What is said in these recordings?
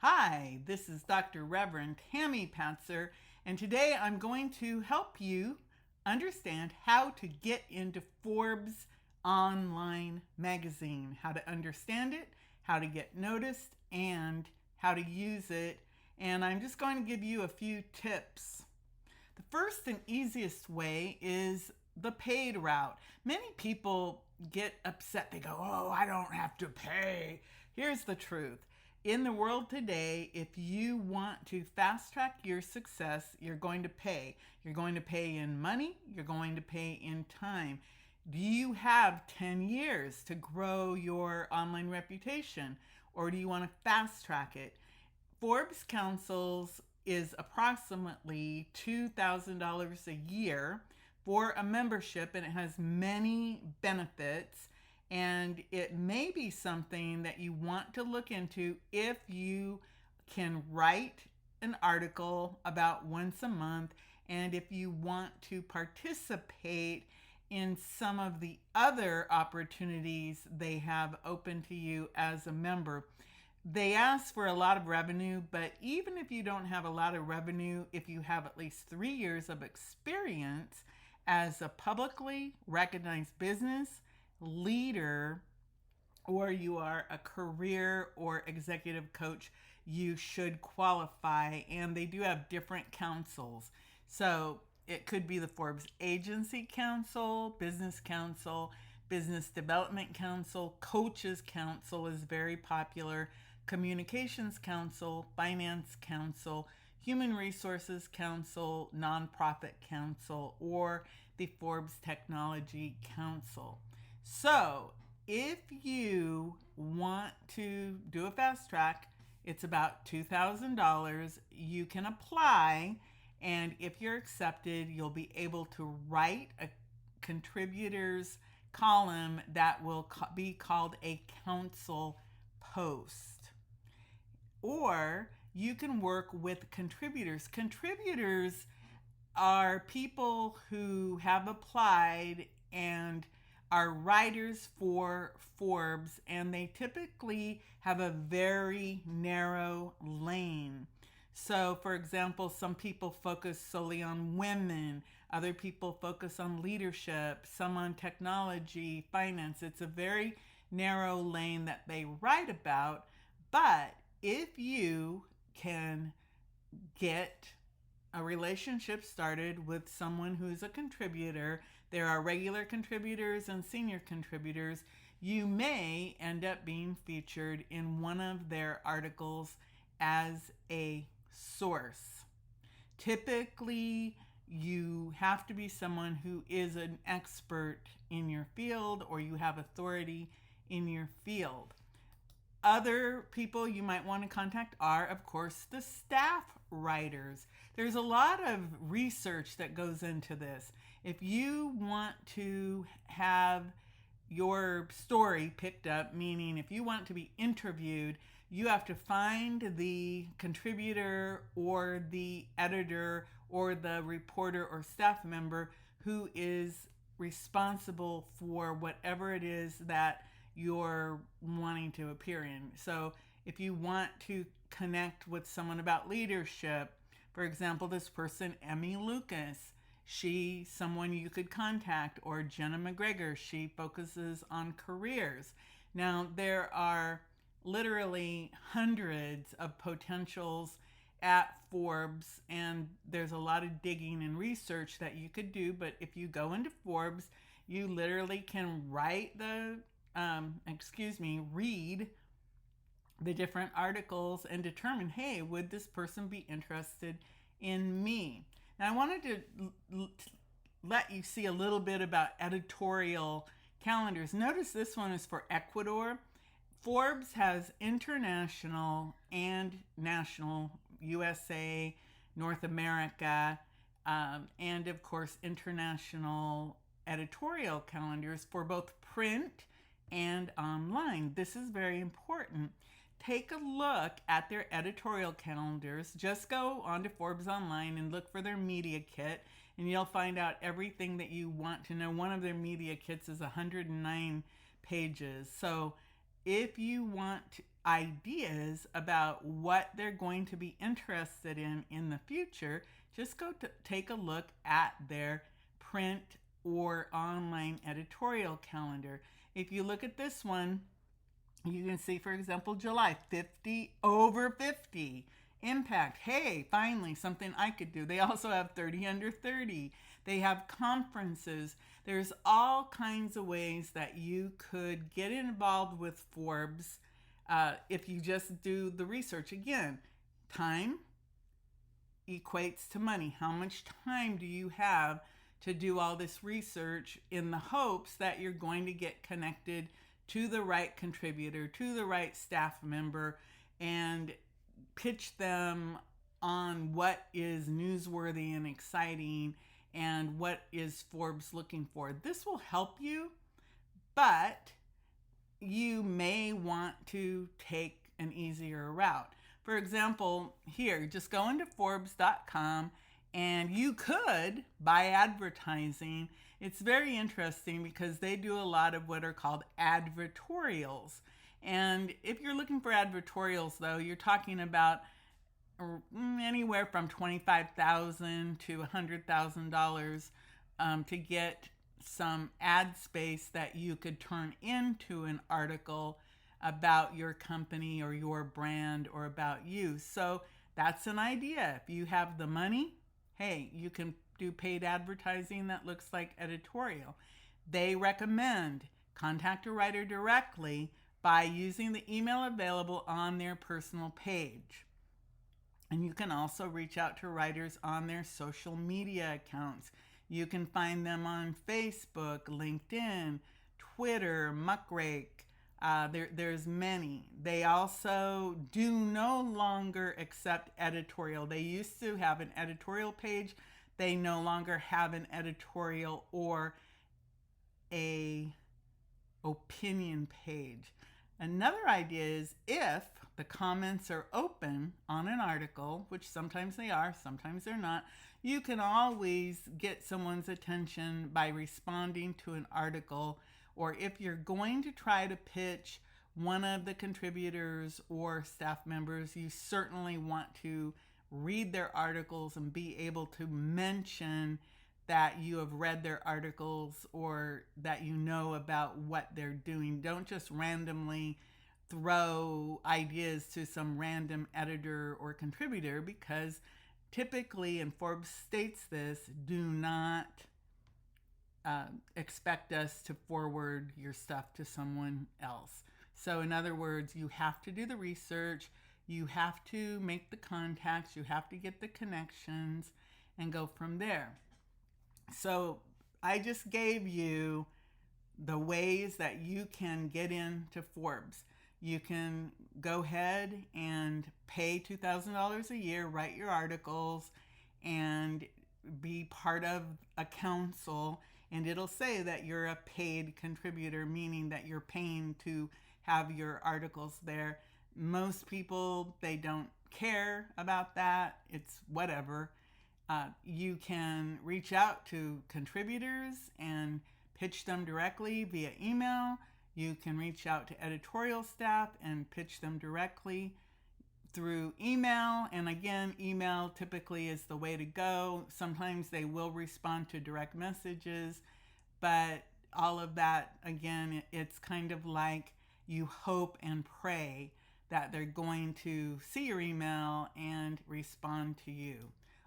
Hi, this is Dr. Reverend Tami Patzer, and today I'm going to help you understand how to get into Forbes online magazine, how to understand it, how to get noticed, and how to use it. And I'm just going to give you a few tips. The first and easiest way is the paid route. Many people get upset. They go, "Oh, I don't have to pay." Here's the truth. In the world today, if you want to fast track your success, you're going to pay. You're going to pay in money, you're going to pay in time. Do you have 10 years to grow your online reputation, or do you want to fast track it? Forbes counsels is approximately $2,000 a year for a membership, and it has many benefits. And it may be something that you want to look into if you can write an article about once a month, and if you want to participate in some of the other opportunities they have open to you as a member. They ask for a lot of revenue, but even if you don't have a lot of revenue, if you have at least 3 years of experience as a publicly recognized business leader, or you are a career or executive coach, you should qualify. And they do have different councils. So it could be the Forbes Agency Council, Business Council, Business Development Council, Coaches Council is very popular, Communications Council, Finance Council, Human Resources Council, Nonprofit Council, or the Forbes Technology Council. So if you want to do a fast track, it's about $2,000. You can apply, and if you're accepted, you'll be able to write a contributors column that will be called a council post. Or you can work with contributors. Contributors are people who have applied and are writers for Forbes, and they typically have a very narrow lane. So, for example, some people focus solely on women, other people focus on leadership, some on technology, finance. It's a very narrow lane that they write about. But if you can get a relationship started with someone who's a contributor, there are regular contributors and senior contributors, you may end up being featured in one of their articles as a source. Typically, you have to be someone who is an expert in your field, or you have authority in your field. Other people you might want to contact are, of course, the staff writers. There's a lot of research that goes into this. If you want to have your story picked up, meaning if you want to be interviewed, you have to find the contributor or the editor or the reporter or staff member who is responsible for whatever it is that you're wanting to appear in. So if you want to connect with someone about leadership, for example, this person, Emmy Lucas, she's someone you could contact, or Jenna McGregor, she focuses on careers. Now, there are literally hundreds of potentials at Forbes, and there's a lot of digging and research that you could do. But if you go into Forbes, you literally can write read the different articles and determine, hey, would this person be interested in me? Now, I wanted to let you see a little bit about editorial calendars. Notice this one is for Ecuador. Forbes has international and national, USA, North America, and of course international editorial calendars for both print and online. This is very important. Take a look at their editorial calendars. Just go onto Forbes Online and look for their media kit, and you'll find out everything that you want to know. One of their media kits is 109 pages. So if you want ideas about what they're going to be interested in the future, just go to take a look at their print or online editorial calendar. If you look at this one, you can see, for example, July, 50 over 50. Impact. Hey, finally, something I could do. They also have 30 under 30. They have conferences. There's all kinds of ways that you could get involved with Forbes if you just do the research. Again, time equates to money. How much time do you have to do all this research in the hopes that you're going to get connected to the right contributor, to the right staff member, and pitch them on what is newsworthy and exciting and what is Forbes looking for? This will help you, but you may want to take an easier route. For example, here, just go into Forbes.com and you could buy advertising. It's very interesting because they do a lot of what are called advertorials. And if you're looking for advertorials, though, you're talking about anywhere from $25,000 to $100,000 to get some ad space that you could turn into an article about your company or your brand or about you. So that's an idea. If you have the money, hey, you can do paid advertising that looks like editorial. They recommend contact a writer directly by using the email available on their personal page. And you can also reach out to writers on their social media accounts. You can find them on Facebook, LinkedIn, Twitter, Muckrake. There's many. They also do no longer accept editorial. They used to have an editorial page. They no longer have an editorial or a opinion page. Another idea is if the comments are open on an article, which sometimes they are, sometimes they're not, you can always get someone's attention by responding to an article. Or if you're going to try to pitch one of the contributors or staff members, you certainly want to read their articles and be able to mention that you have read their articles or that you know about what they're doing. Don't just randomly throw ideas to some random editor or contributor, because typically, and Forbes states this, do not expect us to forward your stuff to someone else. So in other words, you have to do the research, you have to make the contacts, you have to get the connections and go from there. So I just gave you the ways that you can get into Forbes. You can go ahead and pay $2,000 a year, write your articles, and be part of a council. And it'll say that you're a paid contributor, meaning that you're paying to have your articles there. Most people, they don't care about that. It's whatever. You can reach out to contributors and pitch them directly via email. You can reach out to editorial staff and pitch them directly through email. And again, email typically is the way to go. Sometimes they will respond to direct messages, but all of that, again, it's kind of like you hope and pray that they're going to see your email and respond to you.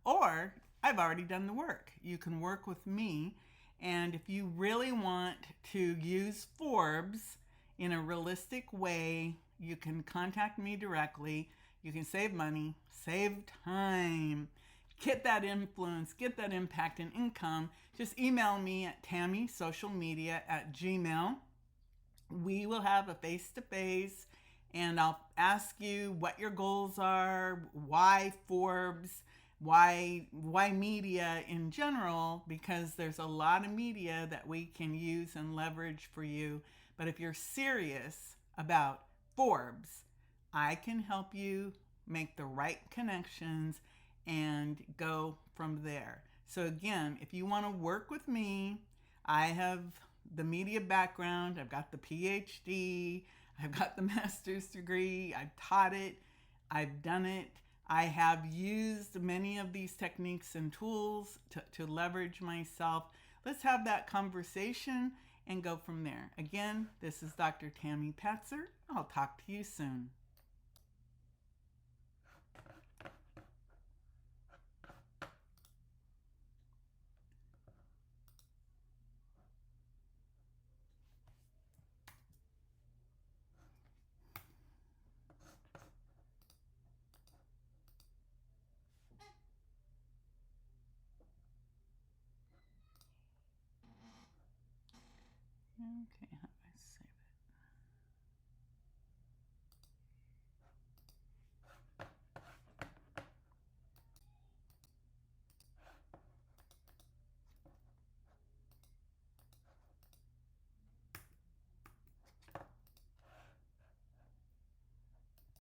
Or I've already done the work. You can work with me. And if you really want to use Forbes in a realistic way, you can contact me directly. You can save money, save time, get that influence, get that impact and income. Just email me at tamisocialmedia@gmail.com. We will have a face-to-face and I'll ask you what your goals are, why Forbes, why media in general, because there's a lot of media that we can use and leverage for you. But if you're serious about Forbes, I can help you make the right connections and go from there. So again, if you want to work with me, I have the media background. I've got the PhD. I've got the master's degree. I've taught it. I've done it. I have used many of these techniques and tools to leverage myself. Let's have that conversation and go from there. Again, this is Dr. Tami Patzer. I'll talk to you soon. Okay.